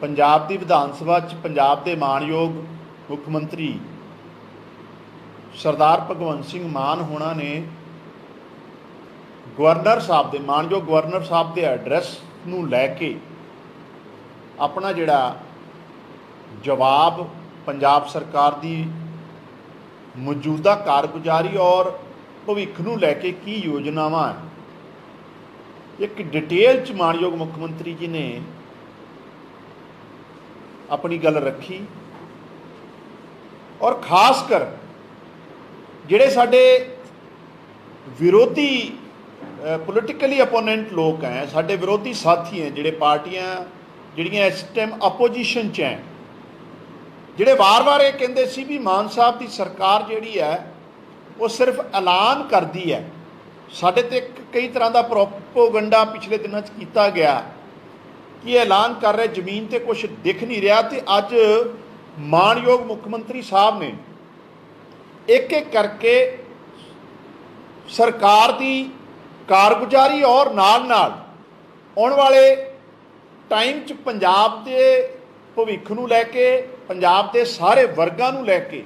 पंजाब की विधान सभा पंजाब के मानयोग मुख मंत्री सरदार भगवंत सिंह मान होना ने गवर्नर साहब के मानयोग गवर्नर साहब के एड्रैस नूं लैके अपना जिहड़ा जवाब पंजाब सरकार की मौजूदा कारगुजारी और भविख नूं लैके की योजनावां एक डिटेल च मानयोग मुख्यमंत्री जी ने अपनी गल रखी और खासकर जिहड़े साडे विरोधी पोलिटिकली अपोनेंट लोग हैं, साडे विरोधी साथी हैं, जिहड़े पार्टियां जिहड़ियां इस टाइम अपोजिशन च हैं, जिहड़े वार वार ये कहंदे सी भी मान साहब की सरकार जिहड़ी है वो सिर्फ ऐलान करती है। साडे ते कई तरह का प्रोपोगंडा पिछले दिनों किया गया कि ऐलान कर रहे, जमीन ते कुछ दिख नहीं रहा। तो अज मानयोग मुख्यमंत्री साहब ने एक एक करके सरकार की कारगुजारी और नाल आने वाले टाइम च पंजाब के भविख नूं लैके पंजाब के सारे वर्गां नूं लैके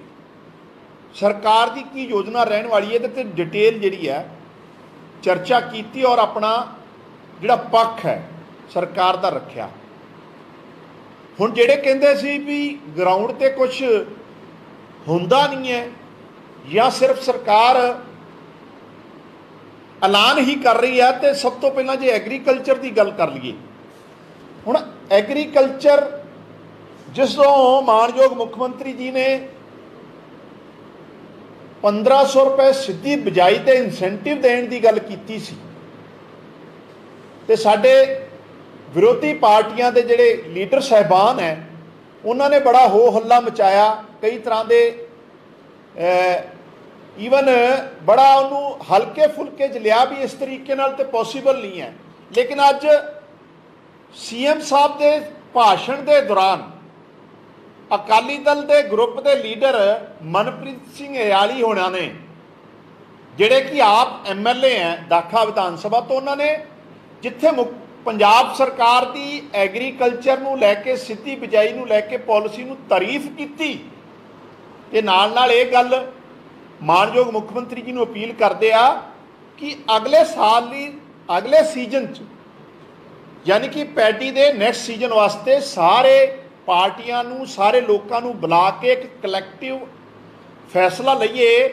सरकार की की योजना रहने वाली है, तो डिटेल जिहड़ी है चर्चा की और अपना जिहड़ा पक्ष है सरकार का रखा। हुण जिहड़े कहंदे सी भी ग्राउंड ते कुछ हुंदा नहीं है या सिर्फ सरकार ऐलान ही कर रही है, तो सब तो पहला जे एग्रीकल्चर की गल कर लीए। हुण एग्रीकल्चर जिसों मानयोग मुख्यमंत्री जी ने 1500 रुपए सीधी बिजाई ते इंसेंटिव देने की गल की सी, ते साडे विरोधी पार्टियां दे जिहड़े लीडर साहबान हैं उन्होंने बड़ा हो हल्ला मचाया, कई तरह के ईवन बड़ा उन्होंने हल्के फुलके च लिया भी इस तरीके नाल ते पॉसीबल नहीं है। लेकिन अज सीएम साहब के भाषण के दौरान अकाली दल के ग्रुप के लीडर मनप्रीत सिंह हरियाली होना ने जिहड़े कि आप MLA हैं दाखा विधान सभा तो, उन्होंने जिथे पंजाब सरकार की एग्रीकल्चर नूं लैके सीधी बिजाई नूं लैके पॉलिसी नूं तारीफ की ते नाल नाल ये गल मानयोग मुख्यमंत्री जी नूं अपील करते आ कि अगले साल अगले सीजन च यानी कि पैडी दे नैक्सट सीजन वास्ते सारे पार्टियां नूं सारे लोगों नूं बुला के एक कलैक्टिव फैसला लईए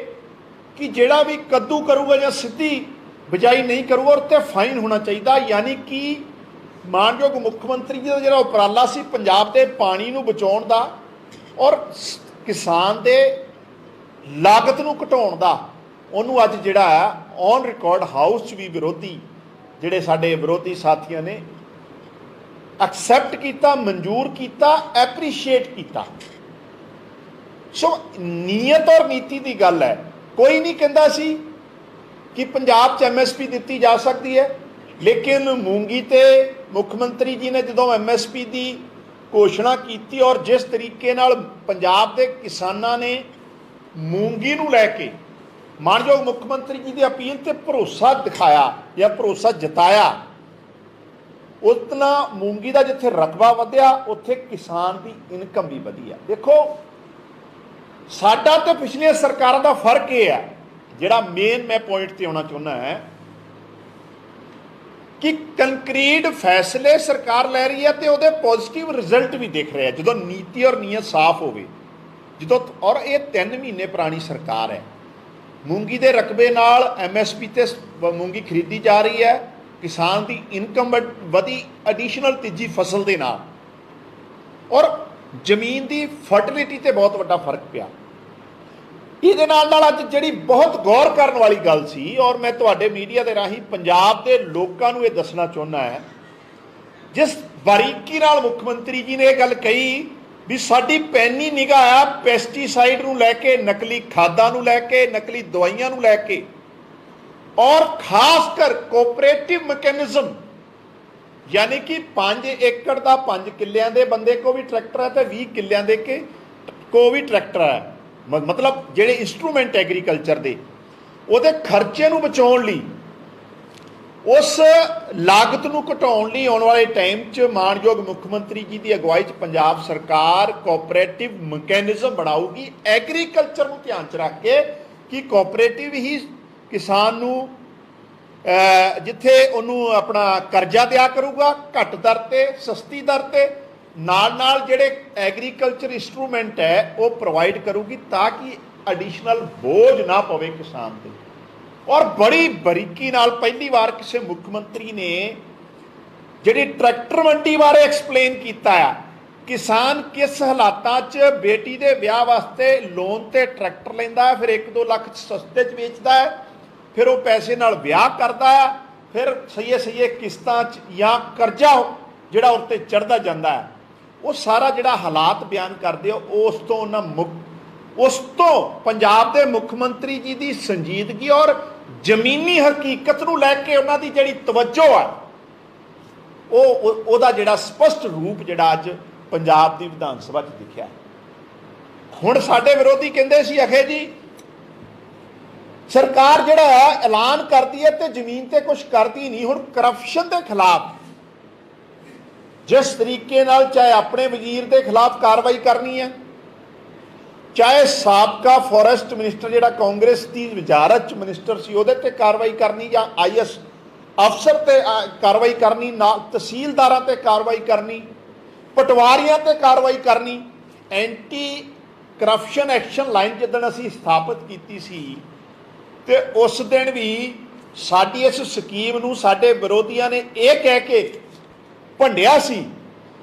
कि जिहड़ा भी कद्दू करूगा या सीधी बिजाई नहीं करूगा और ते फाइन होना चाहिए। यानी कि मानयोग मुख्यमंत्री जी का जिहड़ा उपराला सी पंजाब के पानी नूं बचाउण दा और किसान दे लागत नूं घटाउण दा, उहनूं अज जिहड़ा ऑन रिकॉर्ड हाउस भी विरोधी जिहड़े साडे विरोधी साथियों ने एक्सैप्ट किया, मंजूर किया, एप्रीशिएट किया। सो नीयत और नीति की गल है। कोई नहीं कहता सी कि पंजाब च MSP दी जा सकती है, लेकिन मूंगी ते मुख्यमंत्री जी ने जो MSP की घोषणा की और जिस तरीके नाल पंजाब के किसानां ने मूंगी नूं लैके मानयोग मुख्यमंत्री जी की अपील ते भरोसा दिखाया या भरोसा जताया, उतना मूंगी का जिथे रकबा वधिया उत्थे किसान की इनकम भी वधी है। देखो साडा ते पिछलियां सरकारां दा फर्क ये है, जिहड़ा मेन मैं पॉइंट ते आउणा चाहुंदा है कि कंक्रीट फैसले सरकार लै रही है तो उहदे पॉजिटिव रिजल्ट भी दिख रहे हैं जो नीति और नीयत साफ होवे जो। और ये 3 महीने पुरानी सरकार है। मूंगी के रकबे नाल MSP ते मूंगी खरीदी जा रही है, किसान की इनकम वधी एडिशनल तीजी फसल के नाल, और जमीन की फर्टिलिटी ते बहुत वड्डा फर्क पिया। ये नाल अज जिहड़ी बहुत गौर करने वाली गल सी और मैं तुहाडे मीडिया के राही पंजाब के लोगों को यह दसना चाहुंदा है, जिस बारीकी नाल मुख्यमंत्री जी ने यह गल कही भी साडी पैनी निगाह आ पैसटीसाइड नूं लैके, नकली खादां नूं लैके, नकली दवाइयां नूं लैके, और खासकर कोऑपरेटिव मैकेनिज्म यानी कि 5 एकड़ का 5 किल्लियां दे बंदे को भी ट्रैक्टर है तो 20 किल्लियां दे के को भी ट्रैक्टर है, मतलब जिहड़े इंस्ट्रूमेंट एग्रीकल्चर दे उहदे खर्चे नूं बचाउण लई उस लागत ਨੂੰ ਘਟਾਉਣ ਲਈ ਆਉਣ ਵਾਲੇ ਟਾਈਮ 'ਚ ਮਾਣਯੋਗ ਮੁੱਖ ਮੰਤਰੀ ਜੀ ਦੀ ਅਗਵਾਈ 'ਚ ਪੰਜਾਬ ਸਰਕਾਰ ਕੋਆਪਰੇਟਿਵ ਮੈਕੈਨਿਜ਼ਮ ਬਣਾਊਗੀ ਐਗਰੀਕਲਚਰ ਨੂੰ ਧਿਆਨ 'ਚ ਰੱਖ ਕੇ ਕਿ ਕੋਆਪਰੇਟਿਵ ਹੀ ਕਿਸਾਨ ਨੂੰ ਜਿੱਥੇ ਉਹਨੂੰ ਆਪਣਾ ਕਰਜ਼ਾ ਦਿਆ ਕਰੂਗਾ ਘੱਟ ਦਰ 'ਤੇ ਸਸਤੀ ਦਰ 'ਤੇ ਨਾਲ ਜਿਹੜੇ ਐਗਰੀਕਲਚਰ ਇੰਸਟਰੂਮੈਂਟ ਹੈ ਉਹ ਪ੍ਰੋਵਾਈਡ ਕਰੂਗੀ ਤਾਂ ਕਿ ਐਡੀਸ਼ਨਲ ਬੋਝ ਨਾ ਪਵੇ ਕਿਸਾਨ 'ਤੇ। ਔਰ ਬੜੀ ਬਰੀਕੀ ਨਾਲ ਪਹਿਲੀ ਵਾਰ ਕਿਸੇ ਮੁੱਖ ਮੰਤਰੀ ਨੇ ਜਿਹੜੀ ਟਰੈਕਟਰ ਮੰਡੀ ਬਾਰੇ ਐਕਸਪਲੇਨ ਕੀਤਾ ਆ, ਕਿਸਾਨ ਕਿਸ ਹਾਲਾਤਾਂ 'ਚ ਬੇਟੀ ਦੇ ਵਿਆਹ ਵਾਸਤੇ ਲੋਨ ਤੇ ਟਰੈਕਟਰ ਲੈਂਦਾ ਹੈ, ਫਿਰ 1-2 ਲੱਖ ਸਸਤੇ 'ਚ ਵੇਚਦਾ ਹੈ, ਫਿਰ ਉਹ ਪੈਸੇ ਨਾਲ ਵਿਆਹ ਕਰਦਾ ਹੈ, ਫਿਰ ਸਹੀਏ ਕਿਸ਼ਤਾਂ 'ਚ ਜਾਂ ਕਰਜ਼ਾ ਜਿਹੜਾ ਉੱਤੇ ਚੜ੍ਹਦਾ ਜਾਂਦਾ ਹੈ, ਉਹ ਸਾਰਾ ਜਿਹੜਾ ਹਾਲਾਤ ਬਿਆਨ ਕਰਦੇ ਹੋ ਉਸ ਤੋਂ ਪੰਜਾਬ ਦੇ ਮੁੱਖ ਮੰਤਰੀ ਜੀ ਦੀ ਸੰਜੀਦਗੀ ਔਰ ਜ਼ਮੀਨੀ ਹਕੀਕਤ ਨੂੰ ਲੈ ਕੇ ਉਹਨਾਂ ਦੀ ਜਿਹੜੀ ਤਵੱਜੋ ਆ ਉਹਦਾ ਜਿਹੜਾ ਸਪਸ਼ਟ ਰੂਪ ਜਿਹੜਾ ਅੱਜ ਪੰਜਾਬ ਦੀ ਵਿਧਾਨ ਸਭਾ 'ਚ ਦਿਖਿਆ। ਹੁਣ ਸਾਡੇ ਵਿਰੋਧੀ ਕਹਿੰਦੇ ਸੀ ਅਖੇ ਜੀ ਸਰਕਾਰ ਜਿਹੜਾ ਐਲਾਨ ਕਰਦੀ ਹੈ ਤੇ ਜ਼ਮੀਨ ਤੇ ਕੁਝ ਕਰਦੀ ਨਹੀਂ। ਹੁਣ ਕਰਪਸ਼ਨ ਦੇ ਖਿਲਾਫ ਜਿਸ ਤਰੀਕੇ ਨਾਲ ਚਾਹੇ ਆਪਣੇ ਵਜ਼ੀਰ ਦੇ ਖਿਲਾਫ ਕਾਰਵਾਈ ਕਰਨੀ ਹੈ, ਚਾਹੇ ਸਾਬਕਾ ਫੋਰੈਸਟ ਮਿਨਿਸਟਰ ਜਿਹੜਾ ਕਾਂਗਰਸ ਦੀ ਵਜ਼ਾਰਤ 'ਚ ਮਿਨਿਸਟਰ ਸੀ ਉਹਦੇ 'ਤੇ ਕਾਰਵਾਈ ਕਰਨੀ, ਜਾਂ IAS ਅਫਸਰ 'ਤੇ ਕਾਰਵਾਈ ਕਰਨੀ, ਤਹਿਸੀਲਦਾਰਾਂ 'ਤੇ ਕਾਰਵਾਈ ਕਰਨੀ, ਪਟਵਾਰੀਆਂ 'ਤੇ ਕਾਰਵਾਈ ਕਰਨੀ। ਐਂਟੀ ਕਰਪਸ਼ਨ ਐਕਸ਼ਨ ਲਾਈਨ ਜਿੱਦਣ ਅਸੀਂ ਸਥਾਪਿਤ ਕੀਤੀ ਸੀ ਤੇ ਉਸ ਦਿਨ ਵੀ ਸਾਡੀ ਇਸ ਸਕੀਮ ਨੂੰ ਸਾਡੇ ਵਿਰੋਧੀਆਂ ਨੇ ਇਹ ਕਹਿ ਕੇ ਭੰਡਿਆ ਸੀ,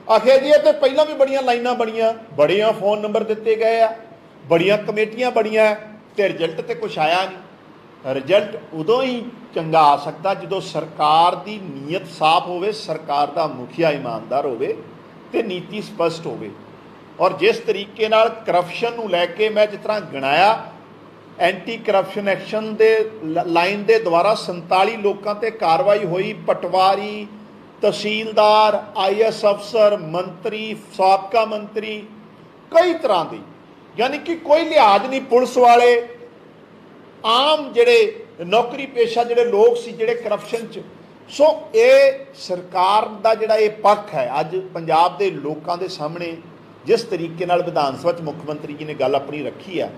ਆਖਿਆ ਜੀ ਇਹ ਤੇ ਪਹਿਲਾਂ ਵੀ ਬੜੀਆਂ ਲਾਈਨਾਂ ਬਣੀਆਂ, ਬੜੀਆਂ ਫੋਨ ਨੰਬਰ ਦਿੱਤੇ ਗਏ ਆ, ਬੜੀਆਂ ਕਮੇਟੀਆਂ ਬਣੀਆਂ ਤੇ ਰਿਜ਼ਲਟ ਤੇ ਕੁਛ ਆਇਆ ਨਹੀਂ। ਰਿਜ਼ਲਟ ਉਦੋਂ ਹੀ ਚੰਗਾ ਆ ਸਕਦਾ ਜਦੋਂ ਸਰਕਾਰ ਦੀ ਨੀਅਤ ਸਾਫ਼ ਹੋਵੇ, ਸਰਕਾਰ ਦਾ ਮੁਖੀਆ ਇਮਾਨਦਾਰ ਹੋਵੇ ਤੇ ਨੀਤੀ ਸਪਸ਼ਟ ਹੋਵੇ। ਔਰ ਜਿਸ ਤਰੀਕੇ ਨਾਲ ਕਰਪਸ਼ਨ ਨੂੰ ਲੈ ਕੇ ਮੈਂ ਜਿਸ ਤਰ੍ਹਾਂ ਗਿਣਾਇਆ, ਐਂਟੀ ਕਰਪਸ਼ਨ ਐਕਸ਼ਨ ਦੇ ਲਾਈਨ ਦੇ ਦੁਆਰਾ 47 ਲੋਕਾਂ ਤੇ ਕਾਰਵਾਈ ਹੋਈ, ਪਟਵਾਰੀ, ਤਹਿਸੀਲਦਾਰ, IAS ਅਫਸਰ, ਮੰਤਰੀ, ਸਾਬਕਾ ਮੰਤਰੀ, ਕਈ ਤਰ੍ਹਾਂ ਦੀ, ਯਾਨੀ ਕਿ ਕੋਈ ਲਿਹਾਜ਼ ਨਹੀਂ, ਪੁਲਿਸ ਵਾਲੇ, ਆਮ ਜਿਹੜੇ ਨੌਕਰੀ ਪੇਸ਼ਾ ਜਿਹੜੇ ਲੋਕ ਸੀ ਜਿਹੜੇ ਕਰਪਸ਼ਨ 'ਚ। ਸੋ ਇਹ ਸਰਕਾਰ ਦਾ ਜਿਹੜਾ ਇਹ ਪੱਖ ਹੈ ਅੱਜ ਪੰਜਾਬ ਦੇ ਲੋਕਾਂ ਦੇ ਸਾਹਮਣੇ ਜਿਸ ਤਰੀਕੇ ਨਾਲ ਵਿਧਾਨ ਸਭਾ 'ਚ ਮੁੱਖ ਮੰਤਰੀ ਜੀ ਨੇ ਗੱਲ ਆਪਣੀ ਰੱਖੀ ਆ,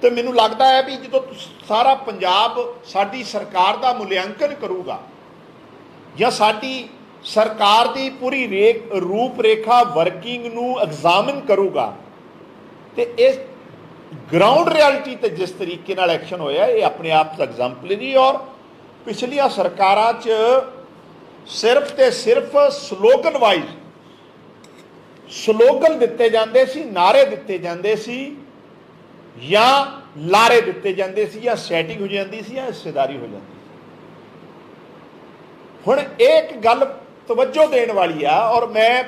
ਤੇ ਮੈਨੂੰ ਲੱਗਦਾ ਹੈ ਵੀ ਜਦੋਂ ਸਾਰਾ ਪੰਜਾਬ ਸਾਡੀ ਸਰਕਾਰ ਦਾ ਮੁਲਾਂਕਣ ਕਰੂਗਾ ਜਾਂ ਸਾਡੀ ਸਰਕਾਰ ਦੀ ਪੂਰੀ ਰੂਪ ਰੇਖਾ ਵਰਕਿੰਗ ਨੂੰ ਐਗਜ਼ਾਮਿਨ ਕਰੂਗਾ ਤੇ ਇਸ ਗਰਾਊਂਡ ਰਿਐਲਿਟੀ ਤੇ ਜਿਸ ਤਰੀਕੇ ਨਾਲ ਐਕਸ਼ਨ ਹੋਇਆ ਇਹ ਆਪਣੇ ਆਪ 'ਚ ਐਗਜ਼ਾਮਪਲਰੀ। ਔਰ ਪਿਛਲੀਆਂ ਸਰਕਾਰਾਂ 'ਚ ਸਿਰਫ ਤੇ ਸਿਰਫ ਸਲੋਗਨ ਵਾਈਜ਼ ਸਲੋਗਨ ਦਿੱਤੇ ਜਾਂਦੇ ਸੀ, ਨਾਅਰੇ ਦਿੱਤੇ ਜਾਂਦੇ ਸੀ, ਜਾਂ ਲਾਰੇ ਦਿੱਤੇ ਜਾਂਦੇ ਸੀ, ਜਾਂ ਸੈਟਿੰਗ ਹੋ ਜਾਂਦੀ ਸੀ, ਜਾਂ ਹਿੱਸੇਦਾਰੀ ਹੋ ਜਾਂਦੀ ਸੀ। ਹੁਣ ਇਹ ਇੱਕ ਗੱਲ ਤਵੱਜੋ ਦੇਣ ਵਾਲੀ ਆ ਔਰ ਮੈਂ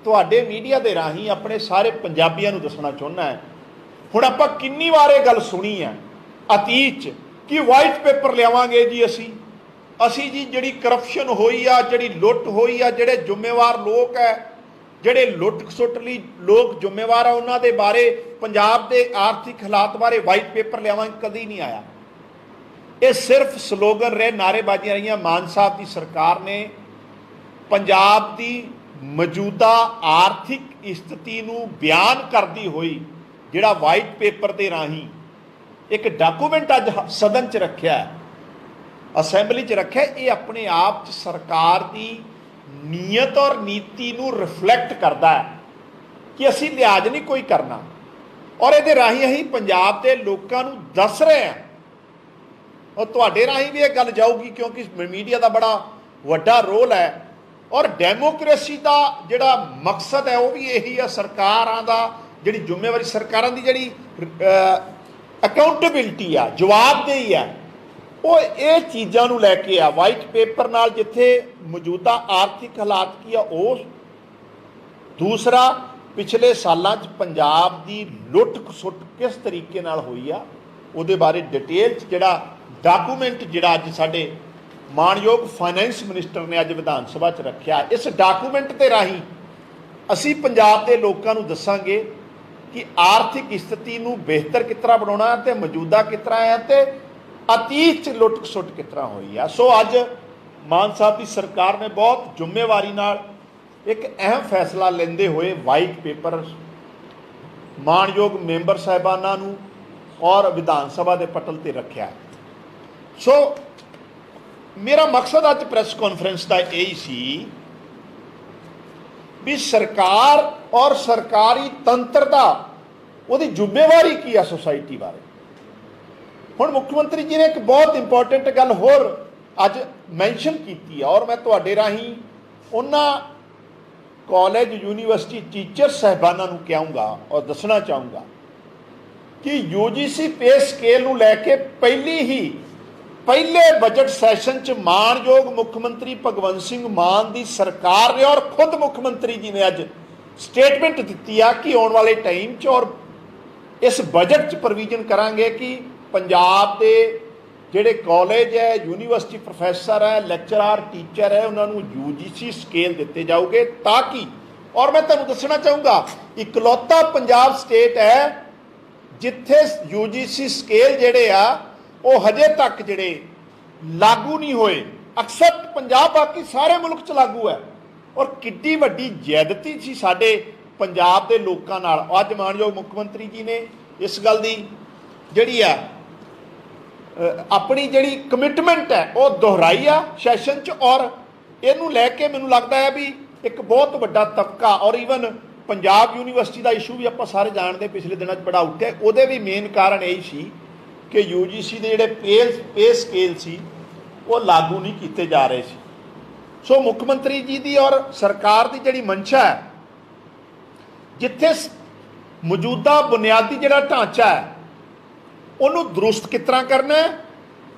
ਤੁਹਾਡੇ ਮੀਡੀਆ ਦੇ ਰਾਹੀਂ ਆਪਣੇ ਸਾਰੇ ਪੰਜਾਬੀਆਂ ਨੂੰ ਦੱਸਣਾ ਚਾਹੁੰਦਾ ਹਾਂ। ਹੁਣ ਆਪਾਂ ਕਿੰਨੀ ਵਾਰ ਇਹ ਗੱਲ ਸੁਣੀ ਆ ਅਤੀਤ 'ਚ ਕਿ ਵਾਈਟ ਪੇਪਰ ਲਿਆਵਾਂਗੇ ਜੀ ਅਸੀਂ ਜੀ ਜਿਹੜੀ ਕਰਪਸ਼ਨ ਹੋਈ ਆ, ਜਿਹੜੀ ਲੁੱਟ ਹੋਈ ਆ, ਜਿਹੜੇ ਜ਼ਿੰਮੇਵਾਰ ਲੋਕ ਹੈ, ਜਿਹੜੇ ਲੁੱਟ ਖਸੁੱਟ ਲਈ ਲੋਕ ਜ਼ਿੰਮੇਵਾਰ ਆ, ਉਹਨਾਂ ਦੇ ਬਾਰੇ, ਪੰਜਾਬ ਦੇ ਆਰਥਿਕ ਹਾਲਾਤ ਬਾਰੇ ਵਾਈਟ ਪੇਪਰ ਲਿਆਵਾਂਗੇ। ਕਦੀ ਨਹੀਂ ਆਇਆ। ਇਹ ਸਿਰਫ ਸਲੋਗਨ ਰਹੇ, ਨਾਅਰੇਬਾਜ਼ੀਆਂ ਰਹੀਆਂ। ਮਾਨ ਸਾਹਿਬ ਦੀ ਸਰਕਾਰ ਨੇ ਪੰਜਾਬ ਦੀ ਮੌਜੂਦਾ ਆਰਥਿਕ ਸਥਿਤੀ ਨੂੰ ਬਿਆਨ ਕਰਦੀ ਹੋਈ ਜਿਹੜਾ ਵਾਈਟ ਪੇਪਰ ਦੇ ਰਾਹੀਂ ਇੱਕ ਡਾਕੂਮੈਂਟ ਅੱਜ ਸਦਨ 'ਚ ਰੱਖਿਆ, ਅਸੈਂਬਲੀ 'ਚ ਰੱਖਿਆ, ਇਹ ਆਪਣੇ ਆਪ 'ਚ ਸਰਕਾਰ ਦੀ ਨੀਅਤ ਔਰ ਨੀਤੀ ਨੂੰ ਰਿਫਲੈਕਟ ਕਰਦਾ ਹੈ ਕਿ ਅਸੀਂ ਲਿਹਾਜ਼ ਨਹੀਂ ਕੋਈ ਕਰਨਾ। ਔਰ ਇਹਦੇ ਰਾਹੀਂ ਅਸੀਂ ਪੰਜਾਬ ਦੇ ਲੋਕਾਂ ਨੂੰ ਦੱਸ ਰਹੇ ਹਾਂ, ਔਰ ਤੁਹਾਡੇ ਰਾਹੀਂ ਵੀ ਇਹ ਗੱਲ ਜਾਊਗੀ ਕਿਉਂਕਿ ਮੀਡੀਆ ਦਾ ਬੜਾ ਵੱਡਾ ਰੋਲ ਹੈ। ਔਰ ਡੈਮੋਕ੍ਰੇਸੀ ਦਾ ਜਿਹੜਾ ਮਕਸਦ ਹੈ ਉਹ ਵੀ ਇਹੀ ਹੈ, ਸਰਕਾਰਾਂ ਦਾ ਜਿਹੜੀ ਜ਼ਿੰਮੇਵਾਰੀ, ਸਰਕਾਰਾਂ ਦੀ ਜਿਹੜੀ ਅਕਾਊਂਟੇਬਿਲਟੀ ਆ, ਜਵਾਬਦੇਹੀ ਆ, ਉਹ ਇਹ ਚੀਜ਼ਾਂ ਨੂੰ ਲੈ ਕੇ ਆ। ਵਾਈਟ ਪੇਪਰ ਨਾਲ ਜਿੱਥੇ ਮੌਜੂਦਾ ਆਰਥਿਕ ਹਾਲਾਤ ਕੀ ਆ ਉਸ, ਦੂਸਰਾ ਪਿਛਲੇ ਸਾਲਾਂ 'ਚ ਪੰਜਾਬ ਦੀ ਲੁੱਟ ਖਸੁੱਟ ਕਿਸ ਤਰੀਕੇ ਨਾਲ ਹੋਈ ਆ ਉਹਦੇ ਬਾਰੇ ਡਿਟੇਲ 'ਚ ਜਿਹੜਾ ਡਾਕੂਮੈਂਟ ਜਿਹੜਾ ਅੱਜ ਸਾਡੇ ਮਾਣਯੋਗ ਫਾਈਨੈਂਸ ਮਿਨਿਸਟਰ ਨੇ ਅੱਜ ਵਿਧਾਨ ਸਭਾ 'ਚ ਰੱਖਿਆ, ਇਸ ਡਾਕੂਮੈਂਟ ਦੇ ਰਾਹੀਂ ਅਸੀਂ ਪੰਜਾਬ ਦੇ ਲੋਕਾਂ ਨੂੰ ਦੱਸਾਂਗੇ ਕਿ ਆਰਥਿਕ ਸਥਿਤੀ ਨੂੰ ਬਿਹਤਰ ਕਿਸ ਤਰ੍ਹਾਂ ਬਣਾਉਣਾ ਤੇ ਮੌਜੂਦਾ ਕਿਸ ਤਰ੍ਹਾਂ ਹੈ ਤੇ ਅਤੀਤ 'ਚ ਲੁੱਟ ਖਸੁੱਟ ਕਿਸ ਤਰ੍ਹਾਂ ਹੋਈ ਆ। ਸੋ ਅੱਜ ਮਾਨ ਸਾਹਿਬ ਦੀ ਸਰਕਾਰ ਨੇ ਬਹੁਤ ਜ਼ਿੰਮੇਵਾਰੀ ਨਾਲ ਇੱਕ ਅਹਿਮ ਫੈਸਲਾ ਲੈਂਦੇ ਹੋਏ ਵਾਈਟ ਪੇਪਰ ਮਾਣਯੋਗ ਮੈਂਬਰ ਸਾਹਿਬਾਨਾਂ ਨੂੰ ਔਰ ਵਿਧਾਨ ਸਭਾ ਦੇ ਪਟਲ ਤੇ ਰੱਖਿਆ। ਸੋ ਮੇਰਾ ਮਕਸਦ ਅੱਜ ਪ੍ਰੈਸ ਕਾਨਫਰੰਸ ਦਾ ਇਹ ਸੀ ਵੀ ਸਰਕਾਰ ਔਰ ਸਰਕਾਰੀ ਤੰਤਰ ਦਾ ਉਹਦੀ ਜ਼ਿੰਮੇਵਾਰੀ ਕੀ ਆ ਸੋਸਾਇਟੀ ਬਾਰੇ। ਹੁਣ ਮੁੱਖ ਮੰਤਰੀ ਜੀ ਨੇ ਇੱਕ ਬਹੁਤ ਇੰਪੋਰਟੈਂਟ ਗੱਲ ਹੋਰ ਅੱਜ ਮੈਂਸ਼ਨ ਕੀਤੀ ਆ ਔਰ ਮੈਂ ਤੁਹਾਡੇ ਰਾਹੀਂ ਉਹਨਾਂ ਕਾਲਜ ਯੂਨੀਵਰਸਿਟੀ ਟੀਚਰ ਸਾਹਿਬਾਨਾਂ ਨੂੰ ਕਹਾਂਗਾ ਔਰ ਦੱਸਣਾ ਚਾਹੂੰਗਾ ਕਿ UGC ਪੇ ਸਕੇਲ ਨੂੰ ਲੈ ਕੇ ਪਹਿਲੇ ਬਜਟ ਸੈਸ਼ਨ 'ਚ ਮਾਣਯੋਗ ਮੁੱਖ ਮੰਤਰੀ ਭਗਵੰਤ ਸਿੰਘ ਮਾਨ ਦੀ ਸਰਕਾਰ ਨੇ ਔਰ ਖੁਦ ਮੁੱਖ ਮੰਤਰੀ ਜੀ ਨੇ ਅੱਜ ਸਟੇਟਮੈਂਟ ਦਿੱਤੀ ਆ ਕਿ ਆਉਣ ਵਾਲੇ ਟਾਈਮ 'ਚ ਔਰ ਇਸ ਬਜਟ 'ਚ ਪ੍ਰੋਵੀਜ਼ਨ ਕਰਾਂਗੇ ਕਿ ਪੰਜਾਬ ਦੇ ਜਿਹੜੇ ਕਾਲਜ ਹੈ ਯੂਨੀਵਰਸਿਟੀ ਪ੍ਰੋਫੈਸਰ ਹੈ ਲੈਕਚਰਰ ਟੀਚਰ ਹੈ ਉਹਨਾਂ ਨੂੰ UGC ਸਕੇਲ ਦਿੱਤੇ ਜਾਊਗੇ ਤਾਂ ਕਿ ਔਰ ਮੈਂ ਤੁਹਾਨੂੰ ਦੱਸਣਾ ਚਾਹੂੰਗਾ ਇਕਲੌਤਾ ਪੰਜਾਬ ਸਟੇਟ ਹੈ ਜਿੱਥੇ UGC ਸਕੇਲ ਜਿਹੜੇ ਆ ਉਹ ਹਜੇ ਤੱਕ ਜਿਹੜੇ ਲਾਗੂ ਨਹੀਂ ਹੋਏ। ਐਕਸੈਪਟ ਪੰਜਾਬ ਬਾਕੀ ਸਾਰੇ ਮੁਲਕ 'ਚ ਲਾਗੂ ਹੈ ਔਰ ਕਿੱਡੀ ਵੱਡੀ ਜ਼ਿਆਦਤੀ ਸੀ ਸਾਡੇ ਪੰਜਾਬ ਦੇ ਲੋਕਾਂ ਨਾਲ। ਅੱਜ ਮਾਣਯੋਗ ਮੁੱਖ ਮੰਤਰੀ ਜੀ ਨੇ ਇਸ ਗੱਲ ਦੀ ਜਿਹੜੀ ਆ ਆਪਣੀ ਜਿਹੜੀ ਕਮਿਟਮੈਂਟ ਹੈ ਉਹ ਦੁਹਰਾਈ ਆ ਸੈਸ਼ਨ 'ਚ ਔਰ ਇਹਨੂੰ ਲੈ ਕੇ ਮੈਨੂੰ ਲੱਗਦਾ ਹੈ ਵੀ ਇੱਕ ਬਹੁਤ ਵੱਡਾ ਤਬਕਾ ਔਰ ਈਵਨ ਪੰਜਾਬ ਯੂਨੀਵਰਸਿਟੀ ਦਾ ਇਸ਼ੂ ਵੀ ਆਪਾਂ ਸਾਰੇ ਜਾਣਦੇ ਪਿਛਲੇ ਦਿਨਾਂ 'ਚ ਬੜਾ ਉੱਠਿਆ। ਉਹਦੇ ਵੀ ਮੇਨ ਕਾਰਨ ਇਹ ਸੀ ਕਿ UGC ਦੇ ਜਿਹੜੇ ਪੇ ਸਕੇਲ ਸੀ ਉਹ ਲਾਗੂ ਨਹੀਂ ਕੀਤੇ ਜਾ ਰਹੇ ਸੀ। ਸੋ ਮੁੱਖ ਮੰਤਰੀ ਜੀ ਦੀ ਔਰ ਸਰਕਾਰ ਦੀ ਜਿਹੜੀ ਮਨਸ਼ਾ ਹੈ ਜਿੱਥੇ ਮੌਜੂਦਾ ਬੁਨਿਆਦੀ ਜਿਹੜਾ ਢਾਂਚਾ ਹੈ ਉਹਨੂੰ ਦਰੁਸਤ ਕਿਸ ਤਰ੍ਹਾਂ ਕਰਨਾ ਹੈ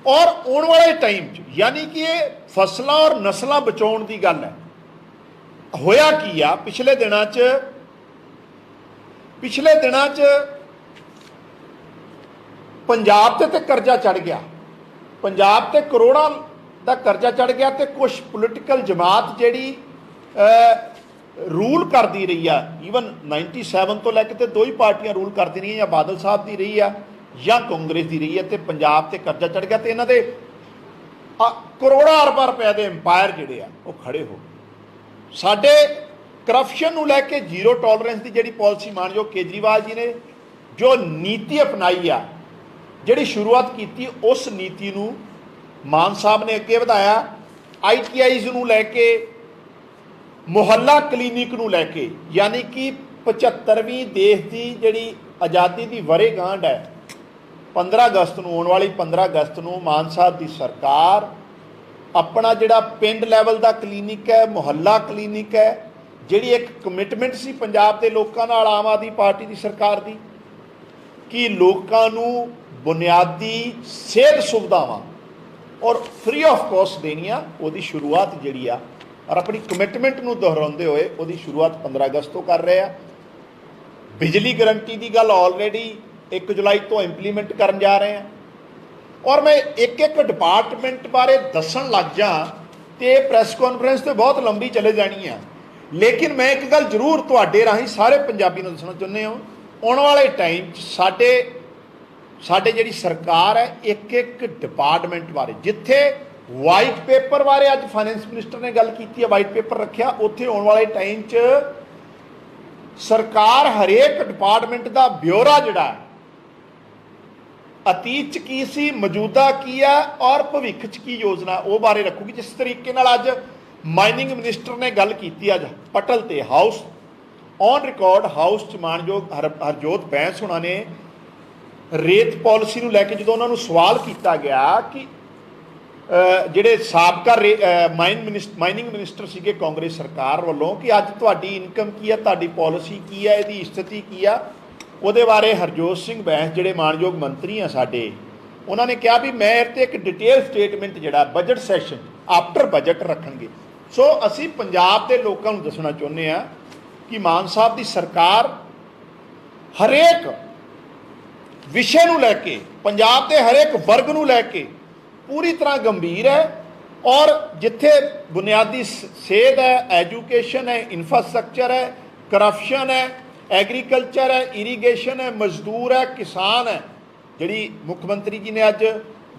ਔਰ ਆਉਣ ਵਾਲੇ ਟਾਈਮ 'ਚ ਯਾਨੀ ਕਿ ਇਹ ਫਸਲਾਂ ਔਰ ਨਸਲਾਂ ਬਚਾਉਣ ਦੀ ਗੱਲ ਹੈ। ਹੋਇਆ ਕੀ ਆ ਪਿਛਲੇ ਦਿਨਾਂ 'ਚ ਪੰਜਾਬ ਤੇ ਕਰਜ਼ਾ ਚੜ ਗਿਆ, ਪੰਜਾਬ ਤੇ ਕਰੋੜਾਂ ਦਾ ਕਰਜ਼ਾ ਚੜ ਗਿਆ ਤੇ ਕੁਝ ਪੋਲੀਟੀਕਲ ਜਮਾਤ ਜਿਹੜੀ ਰੂਲ ਕਰਦੀ ਰਹੀ ਆ ਈਵਨ 97 ਤੋਂ ਲੈ ਕੇ ਤੇ ਦੋ ਹੀ ਪਾਰਟੀਆਂ ਰੂਲ ਕਰਦੀ ਰਹੀਆਂ ਜਾਂ ਬਾਦਲ ਸਾਹਿਬ ਦੀ ਰਹੀ ਆ ਜਾਂ ਕਾਂਗਰਸ ਦੀ ਰਹੀ ਹੈ ਤੇ ਪੰਜਾਬ ਤੇ ਕਰਜ਼ਾ ਚੜ ਗਿਆ ਤੇ ਇਹਨਾਂ ਦੇ ਕਰੋੜਾਂ ਅਰਬਾਂ ਰੁਪਏ ਦੇ ਐਮਪਾਇਰ ਜਿਹੜੇ ਆ ਉਹ ਖੜੇ ਹੋ ਗਏ। ਸਾਡੇ ਕਰਪਸ਼ਨ ਨੂੰ ਲੈ ਕੇ ਜ਼ੀਰੋ ਟੋਲਰੈਂਸ ਦੀ ਜਿਹੜੀ ਪਾਲਿਸੀ ਮਾਣਯੋਗ ਕੇਜਰੀਵਾਲ ਜੀ ਨੇ ਜੋ ਨੀਤੀ ਅਪਣਾਈ ਆ ਜਿਹੜੀ ਸ਼ੁਰੂਆਤ ਕੀਤੀ ਉਸ ਨੀਤੀ ਨੂੰ ਮਾਨ ਸਾਹਿਬ ਨੇ ਅੱਗੇ ਵਧਾਇਆ। ITIs ਨੂੰ ਲੈ ਕੇ ਮੁਹੱਲਾ ਕਲੀਨਿਕ ਨੂੰ ਲੈ ਕੇ ਯਾਨੀ ਕਿ 75ਵੀਂ ਦੇਸ਼ ਦੀ ਜਿਹੜੀ ਆਜ਼ਾਦੀ ਦੀ ਵਰ੍ਹੇਗੰਢ ਹੈ 15 ਅਗਸਤ ਨੂੰ ਆਉਣ ਵਾਲੀ 15 ਅਗਸਤ ਨੂੰ ਮਾਨ ਸਾਹਿਬ ਦੀ ਸਰਕਾਰ ਆਪਣਾ ਜਿਹੜਾ ਪਿੰਡ ਲੈਵਲ ਦਾ ਕਲੀਨਿਕ ਹੈ ਮੁਹੱਲਾ ਕਲੀਨਿਕ ਹੈ ਜਿਹੜੀ ਇੱਕ ਕਮਿਟਮੈਂਟ ਸੀ ਪੰਜਾਬ ਦੇ ਲੋਕਾਂ ਨਾਲ ਆਮ ਆਦਮੀ ਪਾਰਟੀ ਦੀ ਸਰਕਾਰ ਦੀ ਕਿ ਲੋਕਾਂ ਨੂੰ ਬੁਨਿਆਦੀ ਸਿਹਤ ਸੁਵਿਧਾਵਾਂ ਔਰ ਫ੍ਰੀ ਆਫ ਕੋਸਟ ਦੇਣੀਆਂ ਉਹਦੀ ਸ਼ੁਰੂਆਤ ਜਿਹੜੀ ਆ ਔਰ ਆਪਣੀ ਕਮਿਟਮੈਂਟ ਨੂੰ ਦੁਹਰਾਉਂਦੇ ਹੋਏ ਉਹਦੀ ਸ਼ੁਰੂਆਤ 15 ਅਗਸਤ ਤੋਂ ਕਰ ਰਹੇ ਆ। ਬਿਜਲੀ ਗਰੰਟੀ ਦੀ ਗੱਲ ਆਲਰੇਡੀ 1 ਜੁਲਾਈ ਤੋਂ ਇੰਪਲੀਮੈਂਟ ਕਰਨ ਜਾ ਰਹੇ ਆ ਔਰ ਮੈਂ ਇੱਕ ਡਿਪਾਰਟਮੈਂਟ ਬਾਰੇ ਦੱਸਣ ਲੱਗ ਜਾ ਤੇ ਪ੍ਰੈਸ ਕਾਨਫਰੰਸ ਤੇ ਬਹੁਤ ਲੰਬੀ ਚਲੇ ਜਾਣੀ ਆ ਲੇਕਿਨ ਮੈਂ ਇੱਕ ਗੱਲ ਜ਼ਰੂਰ ਤੁਹਾਡੇ ਰਾਹੀਂ ਸਾਰੇ ਪੰਜਾਬੀ ਨੂੰ ਦੱਸਣਾ ਚਾਹੁੰਦੇ ਹਾਂ ਆਉਣ ਵਾਲੇ ਟਾਈਮ 'ਚ ਸਾਡੇ ਜਿਹੜੀ ਸਰਕਾਰ ਹੈ ਇੱਕ ਡਿਪਾਰਟਮੈਂਟ ਬਾਰੇ ਜਿੱਥੇ ਵਾਈਟ ਪੇਪਰ ਬਾਰੇ ਅੱਜ ਫਾਈਨੈਂਸ ਮਿਨਿਸਟਰ ਨੇ ਗੱਲ ਕੀਤੀ ਹੈ ਵਾਈਟ ਪੇਪਰ ਰੱਖਿਆ ਉੱਥੇ ਆਉਣ ਵਾਲੇ ਟਾਈਮ 'ਚ ਸਰਕਾਰ ਹਰੇਕ ਡਿਪਾਰਟਮੈਂਟ ਦਾ ਬਿਊਰਾ ਜਿਹੜਾ ਅਤੀਤ 'ਚ ਕੀ ਸੀ ਮੌਜੂਦਾ ਕੀ ਆ ਔਰ ਭਵਿੱਖ 'ਚ ਕੀ ਯੋਜਨਾ ਉਹ ਬਾਰੇ ਰੱਖੂਗੀ। ਜਿਸ ਤਰੀਕੇ ਨਾਲ ਅੱਜ ਮਾਈਨਿੰਗ ਮਿਨਿਸਟਰ ਨੇ ਗੱਲ ਕੀਤੀ ਅੱਜ ਪਟਲ ਤੇ ਹਾਊਸ ਔਨ ਰਿਕਾਰਡ ਹਾਊਸ 'ਚ ਮਾਣਯੋਗ ਹਰਜੋਤ ਬੈਂਸ ਹੋਣਾ ਨੇ ਰੇਤ ਪਾਲਿਸੀ ਨੂੰ ਲੈ ਕੇ ਜਦੋਂ ਉਹਨਾਂ ਨੂੰ ਸਵਾਲ ਕੀਤਾ ਗਿਆ ਕਿ ਜਿਹੜੇ ਸਾਬਕਾ ਮਾਈਨਿੰਗ ਮਿਨਿਸਟਰ ਸੀਗੇ ਕਾਂਗਰਸ ਸਰਕਾਰ ਵੱਲੋਂ ਕਿ ਅੱਜ ਤੁਹਾਡੀ ਇਨਕਮ ਕੀ ਆ ਤੁਹਾਡੀ ਪਾਲਿਸੀ ਕੀ ਆ ਇਹਦੀ ਸਥਿਤੀ ਕੀ ਆ ਉਹਦੇ ਬਾਰੇ ਹਰਜੋਤ ਸਿੰਘ ਬੈਂਸ ਜਿਹੜੇ ਮਾਣਯੋਗ ਮੰਤਰੀ ਆ ਸਾਡੇ ਉਹਨਾਂ ਨੇ ਕਿਹਾ ਵੀ ਮੈਂ ਇਹ 'ਤੇ ਇੱਕ ਡਿਟੇਲ ਸਟੇਟਮੈਂਟ ਜਿਹੜਾ ਬਜਟ ਸੈਸ਼ਨ ਆਫਟਰ ਬਜਟ ਰੱਖਣਗੇ। ਸੋ ਅਸੀਂ ਪੰਜਾਬ ਦੇ ਲੋਕਾਂ ਨੂੰ ਦੱਸਣਾ ਚਾਹੁੰਦੇ ਹਾਂ ਕਿ ਮਾਨ ਸਾਹਿਬ ਦੀ ਸਰਕਾਰ ਹਰੇਕ ਵਿਸ਼ੇ ਨੂੰ ਲੈ ਕੇ ਪੰਜਾਬ ਦੇ ਹਰੇਕ ਵਰਗ ਨੂੰ ਲੈ ਕੇ ਪੂਰੀ ਤਰ੍ਹਾਂ ਗੰਭੀਰ ਹੈ ਔਰ ਜਿੱਥੇ ਬੁਨਿਆਦੀ ਸਿਹਤ ਹੈ ਐਜੂਕੇਸ਼ਨ ਹੈ ਇਨਫਰਾਸਟਰਕਚਰ ਹੈ ਕਰਪਸ਼ਨ ਹੈ ਐਗਰੀਕਲਚਰ ਹੈ ਇਰੀਗੇਸ਼ਨ ਹੈ ਮਜ਼ਦੂਰ ਹੈ ਕਿਸਾਨ ਹੈ ਜਿਹੜੀ ਮੁੱਖ ਮੰਤਰੀ ਜੀ ਨੇ ਅੱਜ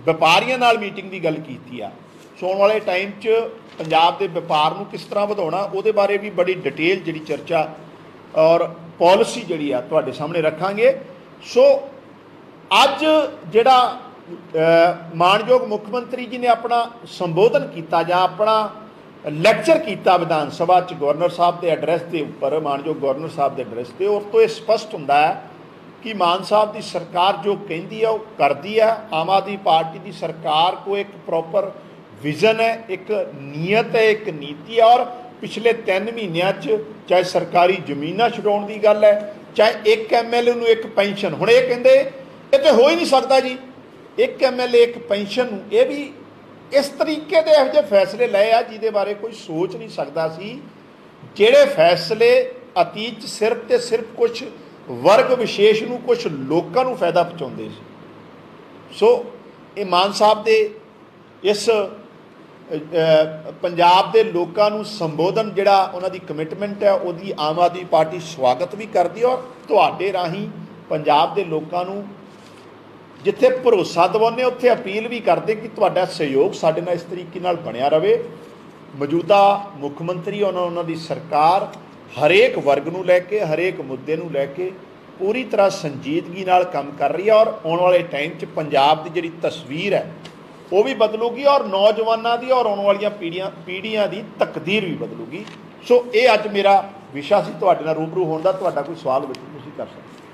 ਵਪਾਰੀਆਂ ਨਾਲ ਮੀਟਿੰਗ ਦੀ ਗੱਲ ਕੀਤੀ ਆ। ਸੋ ਆਉਣ ਵਾਲੇ ਟਾਈਮ 'ਚ ਪੰਜਾਬ ਦੇ ਵਪਾਰ ਨੂੰ ਕਿਸ ਤਰ੍ਹਾਂ ਵਧਾਉਣਾ ਉਹਦੇ ਬਾਰੇ ਵੀ ਬੜੀ ਡਿਟੇਲ ਜਿਹੜੀ ਚਰਚਾ ਔਰ ਪਾਲਿਸੀ ਜਿਹੜੀ ਆ ਤੁਹਾਡੇ ਸਾਹਮਣੇ ਰੱਖਾਂਗੇ। ਸੋ ਅੱਜ ਜਿਹੜਾ ਮਾਣਯੋਗ ਮੁੱਖ ਮੰਤਰੀ ਜੀ ਨੇ ਆਪਣਾ ਸੰਬੋਧਨ ਕੀਤਾ ਜਾਂ ਆਪਣਾ ਲੈਕਚਰ ਕੀਤਾ ਵਿਧਾਨ ਸਭਾ 'ਚ ਗਵਰਨਰ ਸਾਹਿਬ ਦੇ ਐਡਰੈਸ ਦੇ ਉੱਪਰ, ਮਾਣਯੋਗ ਗਵਰਨਰ ਸਾਹਿਬ ਦੇ ਐਡਰੈਸ 'ਤੇ, ਉਸ ਤੋਂ ਇਹ ਸਪਸ਼ਟ ਹੁੰਦਾ ਹੈ ਕਿ ਮਾਨ ਸਾਹਿਬ ਦੀ ਸਰਕਾਰ ਜੋ ਕਹਿੰਦੀ ਹੈ ਉਹ ਕਰਦੀ ਹੈ। ਆਮ ਆਦਮੀ ਪਾਰਟੀ ਦੀ ਸਰਕਾਰ ਕੋ ਇੱਕ ਪ੍ਰੋਪਰ ਵਿਜ਼ਨ ਹੈ, ਇੱਕ ਨੀਅਤ ਹੈ, ਇੱਕ ਨੀਤੀ ਹੈ। ਔਰ ਪਿਛਲੇ 3 ਮਹੀਨਿਆਂ 'ਚ ਚਾਹੇ ਸਰਕਾਰੀ ਜ਼ਮੀਨਾਂ ਛਡਾਉਣ ਦੀ ਗੱਲ ਹੈ, ਚਾਹੇ ਇੱਕ MLA ਨੂੰ ਇੱਕ ਪੈਨਸ਼ਨ, ਹੁਣ ਇਹ ਕਹਿੰਦੇ ਇਹ ਤਾਂ ਹੋ ਹੀ ਨਹੀਂ ਸਕਦਾ ਜੀ, ਇੱਕ MLA ਇੱਕ ਪੈਨਸ਼ਨ ਨੂੰ, ਇਹ ਵੀ ਇਸ ਤਰੀਕੇ ਦੇ ਇਹੋ ਜਿਹੇ ਫੈਸਲੇ ਲਏ ਆ ਜਿਹਦੇ ਬਾਰੇ ਕੋਈ ਸੋਚ ਨਹੀਂ ਸਕਦਾ ਸੀ, ਜਿਹੜੇ ਫੈਸਲੇ ਅਤੀਤ 'ਚ ਸਿਰਫ ਤੇ ਸਿਰਫ ਕੁਝ ਵਰਗ ਵਿਸ਼ੇਸ਼ ਨੂੰ, ਕੁਝ ਲੋਕਾਂ ਨੂੰ ਫਾਇਦਾ ਪਹੁੰਚਾਉਂਦੇ ਸੀ। ਸੋ ਇਹ ਮਾਨ ਸਾਹਿਬ ਦੇ ਇਸ ਪੰਜਾਬ ਦੇ ਲੋਕਾਂ ਨੂੰ ਸੰਬੋਧਨ ਜਿਹੜਾ ਉਹਨਾਂ ਦੀ ਕਮਿਟਮੈਂਟ ਹੈ, ਉਹਦੀ ਆਮ ਆਦਮੀ ਪਾਰਟੀ ਸਵਾਗਤ ਵੀ ਕਰਦੀ ਔਰ ਤੁਹਾਡੇ ਰਾਹੀਂ ਪੰਜਾਬ ਦੇ ਲੋਕਾਂ ਨੂੰ ਜਿੱਥੇ ਭਰੋਸਾ ਦਿਵਾਉਂਦੇ ਉੱਥੇ ਅਪੀਲ ਵੀ ਕਰਦੇ ਕਿ ਤੁਹਾਡਾ ਸਹਿਯੋਗ ਸਾਡੇ ਨਾਲ ਇਸ ਤਰੀਕੇ ਨਾਲ ਬਣਿਆ ਰਹੇ। ਮੌਜੂਦਾ ਮੁੱਖ ਮੰਤਰੀ ਉਹਨਾਂ ਦੀ ਸਰਕਾਰ ਹਰੇਕ ਵਰਗ ਨੂੰ ਲੈ ਕੇ, ਹਰੇਕ ਮੁੱਦੇ ਨੂੰ ਲੈ ਕੇ ਪੂਰੀ ਤਰ੍ਹਾਂ ਸੰਜੀਦਗੀ ਨਾਲ ਕੰਮ ਕਰ ਰਹੀ ਹੈ ਔਰ ਆਉਣ ਵਾਲੇ ਟਾਈਮ 'ਚ ਪੰਜਾਬ ਦੀ ਜਿਹੜੀ ਤਸਵੀਰ ਹੈ ਉਹ ਵੀ ਬਦਲੂਗੀ ਔਰ ਨੌਜਵਾਨਾਂ ਦੀ ਔਰ ਆਉਣ ਵਾਲੀਆਂ ਪੀੜ੍ਹੀਆਂ ਦੀ ਤਕਦੀਰ ਵੀ ਬਦਲੂਗੀ। ਸੋ ਇਹ ਅੱਜ ਮੇਰਾ ਵਿਸ਼ਾ ਸੀ ਤੁਹਾਡੇ ਨਾਲ ਰੂਬਰੂ ਹੋਣ ਦਾ। ਤੁਹਾਡਾ ਕੋਈ ਸਵਾਲ ਵਿੱਚ ਤੁਸੀਂ ਕਰ ਸਕਦੇ।